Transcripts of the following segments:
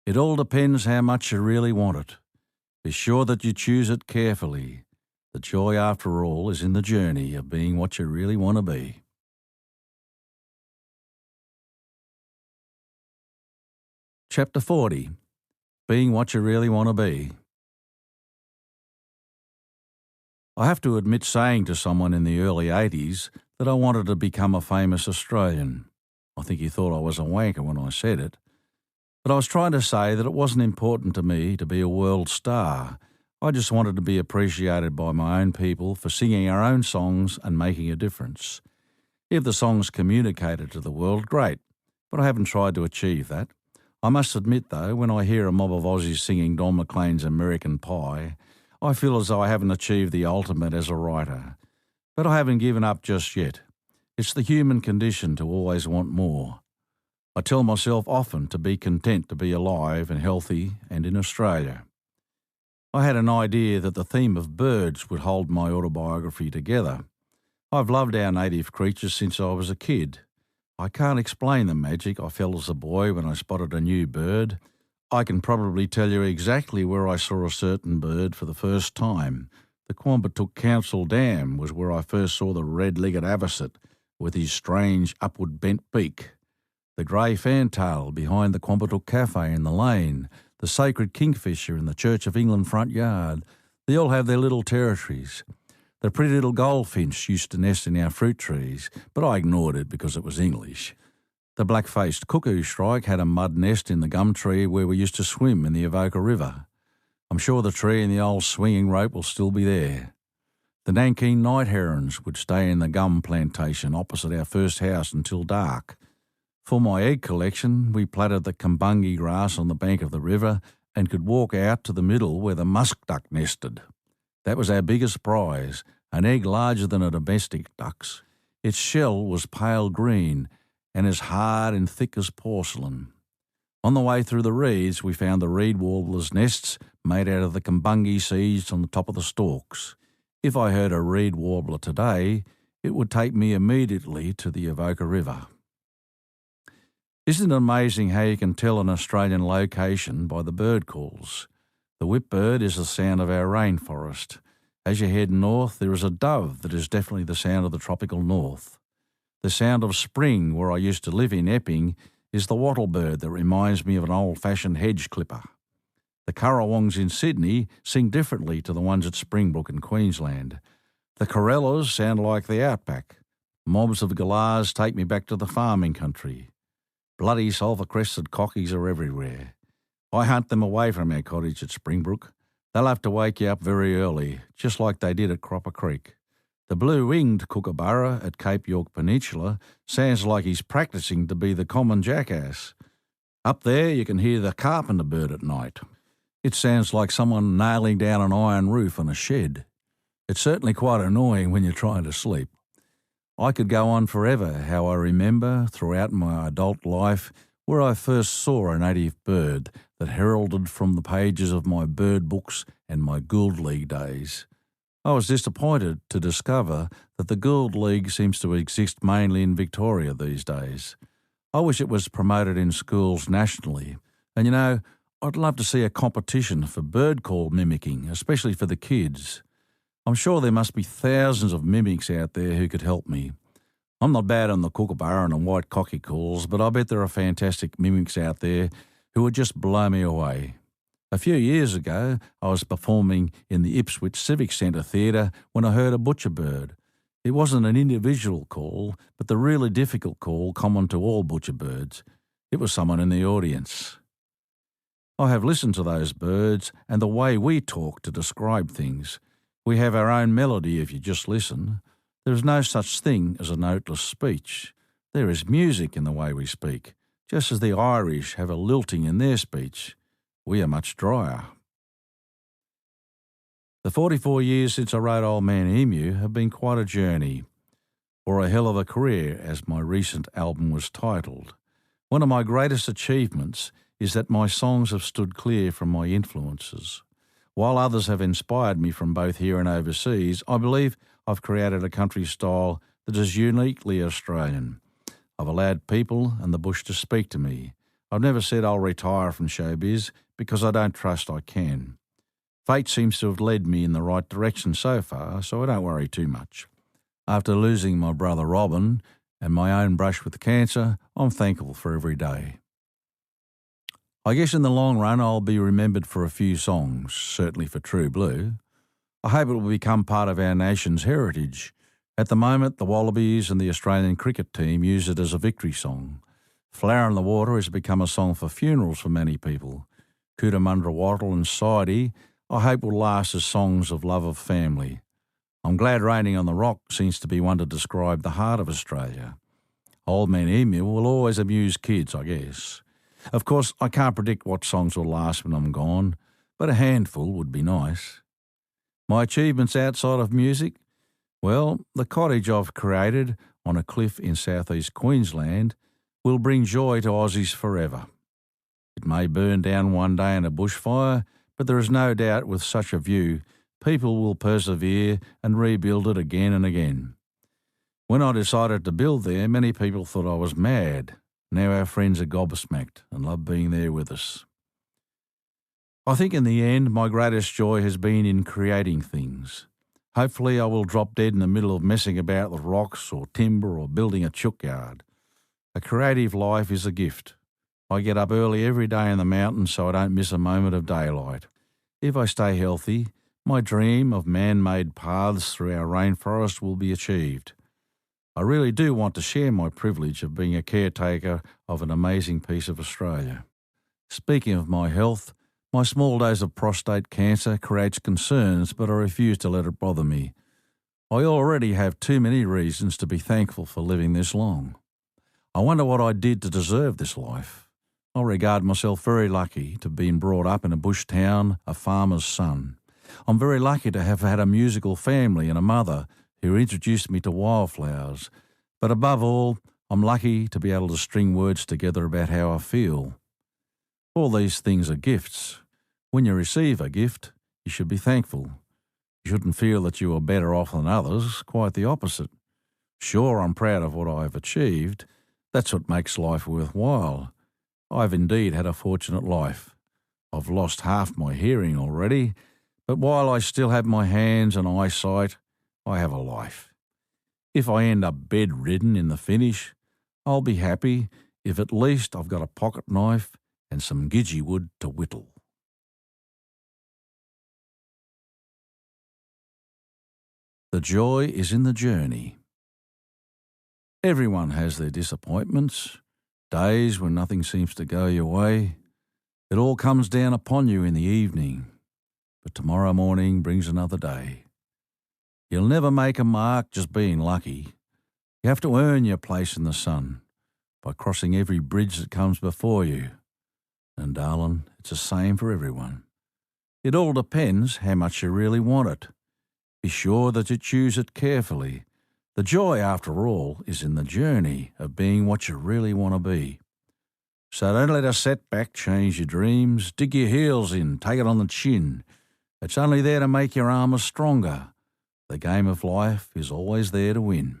It all depends how much you really want it. Be sure that you choose it carefully. The joy, after all, is in the journey of being what you really want to be. Chapter 40. Being what you really want to be. I have to admit saying to someone in the early 80s that I wanted to become a famous Australian. I think he thought I was a wanker when I said it. But I was trying to say that it wasn't important to me to be a world star. I just wanted to be appreciated by my own people for singing our own songs and making a difference. If the songs communicated to the world, great, but I haven't tried to achieve that. I must admit, though, when I hear a mob of Aussies singing Don McLean's American Pie, I feel as though I haven't achieved the ultimate as a writer. But I haven't given up just yet. It's the human condition to always want more. I tell myself often to be content to be alive and healthy and in Australia. I had an idea that the theme of birds would hold my autobiography together. I've loved our native creatures since I was a kid. I can't explain the magic I felt as a boy when I spotted a new bird. I can probably tell you exactly where I saw a certain bird for the first time. The Quambatook Council Dam was where I first saw the red-legged avocet with his strange upward bent beak. The grey fantail behind the Quambatook Cafe in the lane, the sacred kingfisher in the Church of England front yard. They all have their little territories. The pretty little goldfinch used to nest in our fruit trees, but I ignored it because it was English. The black-faced cuckoo shrike had a mud nest in the gum tree where we used to swim in the Avoca River. I'm sure the tree and the old swinging rope will still be there. The Nankeen night herons would stay in the gum plantation opposite our first house until dark. For my egg collection, we platted the kumbungi grass on the bank of the river and could walk out to the middle where the musk duck nested. That was our biggest prize, an egg larger than a domestic duck's. Its shell was pale green and as hard and thick as porcelain. On the way through the reeds, we found the reed warblers' nests made out of the kumbungi seeds on the top of the stalks. If I heard a reed warbler today, it would take me immediately to the Avoca River. Isn't it amazing how you can tell an Australian location by the bird calls? The whipbird is the sound of our rainforest. As you head north, there is a dove that is definitely the sound of the tropical north. The sound of spring, where I used to live in Epping, is the wattlebird that reminds me of an old-fashioned hedge clipper. The currawongs in Sydney sing differently to the ones at Springbrook in Queensland. The corellas sound like the outback. Mobs of galahs take me back to the farming country. Bloody sulphur-crested cockies are everywhere. I hunt them away from our cottage at Springbrook. They'll have to wake you up very early, just like they did at Cropper Creek. The blue-winged kookaburra at Cape York Peninsula sounds like he's practising to be the common jackass. Up there you can hear the carpenter bird at night. It sounds like someone nailing down an iron roof on a shed. It's certainly quite annoying when you're trying to sleep. I could go on forever how I remember, throughout my adult life, where I first saw a native bird that heralded from the pages of my bird books and my Gould League days. I was disappointed to discover that the Gould League seems to exist mainly in Victoria these days. I wish it was promoted in schools nationally. And you know, I'd love to see a competition for bird call mimicking, especially for the kids. I'm sure there must be thousands of mimics out there who could help me. I'm not bad on the kookaburra and white cocky calls, but I bet there are fantastic mimics out there who would just blow me away. A few years ago, I was performing in the Ipswich Civic Centre Theatre when I heard a butcher bird. It wasn't an individual call, but the really difficult call common to all butcher birds. It was someone in the audience. I have listened to those birds and the way we talk to describe things. We have our own melody if you just listen. There is no such thing as a noteless speech. There is music in the way we speak, just as the Irish have a lilting in their speech. We are much drier. The 44 years since I wrote Old Man Emu have been quite a journey, or a hell of a career, as my recent album was titled. One of my greatest achievements is that my songs have stood clear from my influences. While others have inspired me from both here and overseas, I believe I've created a country style that is uniquely Australian. I've allowed people and the bush to speak to me. I've never said I'll retire from showbiz because I don't trust I can. Fate seems to have led me in the right direction so far, so I don't worry too much. After losing my brother Robin and my own brush with cancer, I'm thankful for every day. I guess in the long run I'll be remembered for a few songs, certainly for True Blue. I hope it will become part of our nation's heritage. At the moment, the Wallabies and the Australian cricket team use it as a victory song. Flower in the Water has become a song for funerals for many people. Cootamundra Wattle and Sidey I hope will last as songs of love of family. I'm glad Raining on the Rock seems to be one to describe the heart of Australia. Old Man Emu will always amuse kids, I guess. Of course, I can't predict what songs will last when I'm gone, but a handful would be nice. My achievements outside of music? Well, the cottage I've created on a cliff in southeast Queensland will bring joy to Aussies forever. It may burn down one day in a bushfire, but there is no doubt with such a view, people will persevere and rebuild it again and again. When I decided to build there, many people thought I was mad. Now our friends are gobsmacked and love being there with us. I think in the end, my greatest joy has been in creating things. Hopefully I will drop dead in the middle of messing about with rocks or timber or building a chook yard. A creative life is a gift. I get up early every day in the mountains so I don't miss a moment of daylight. If I stay healthy, my dream of man-made paths through our rainforest will be achieved. I really do want to share my privilege of being a caretaker of an amazing piece of Australia. Speaking of my health, my small dose of prostate cancer creates concerns, but I refuse to let it bother me. I already have too many reasons to be thankful for living this long. I wonder what I did to deserve this life. I regard myself very lucky to have been brought up in a bush town, a farmer's son. I'm very lucky to have had a musical family and a mother who introduced me to wildflowers. But above all, I'm lucky to be able to string words together about how I feel. All these things are gifts. When you receive a gift, you should be thankful. You shouldn't feel that you are better off than others, quite the opposite. Sure, I'm proud of what I've achieved. That's what makes life worthwhile. I've indeed had a fortunate life. I've lost half my hearing already, but while I still have my hands and eyesight, I have a life. If I end up bedridden in the finish, I'll be happy if at least I've got a pocket knife and some gidgee wood to whittle. The joy is in the journey. Everyone has their disappointments, days when nothing seems to go your way. It all comes down upon you in the evening, but tomorrow morning brings another day. You'll never make a mark just being lucky. You have to earn your place in the sun by crossing every bridge that comes before you. And darling, it's the same for everyone. It all depends how much you really want it. Be sure that you choose it carefully. The joy, after all, is in the journey of being what you really want to be. So don't let a setback change your dreams. Dig your heels in, take it on the chin. It's only there to make your armour stronger. The game of life is always there to win.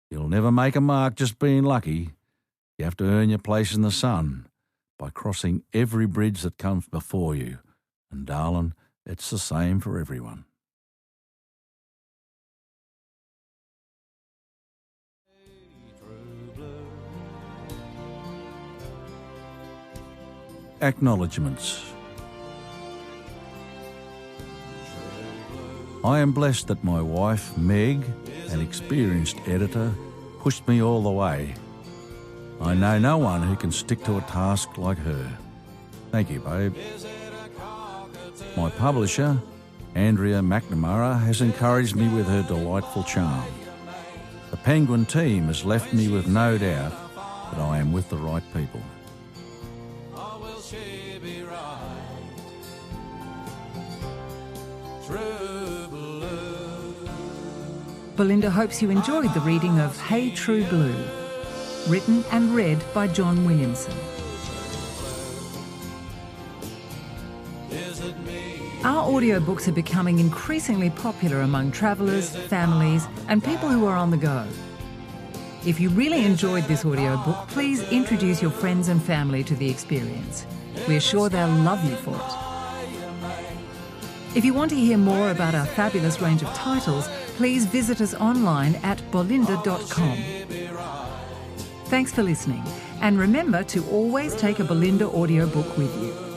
You'll never make a mark just being lucky. You have to earn your place in the sun by crossing every bridge that comes before you. And darling, it's the same for everyone. Acknowledgements. I am blessed that my wife, Meg, an experienced editor, pushed me all the way. I know no one who can stick to a task like her. Thank you, babe. My publisher, Andrea McNamara, has encouraged me with her delightful charm. The Penguin team has left me with no doubt that I am with the right people. Belinda hopes you enjoyed the reading of Hey True Blue, written and read by John Williamson. Our audiobooks are becoming increasingly popular among travellers, families, and people who are on the go. If you really enjoyed this audiobook, please introduce your friends and family to the experience. We're sure they'll love you for it. If you want to hear more about our fabulous range of titles, please visit us online at bolinda.com. Thanks for listening, and remember to always take a Bolinda audiobook with you.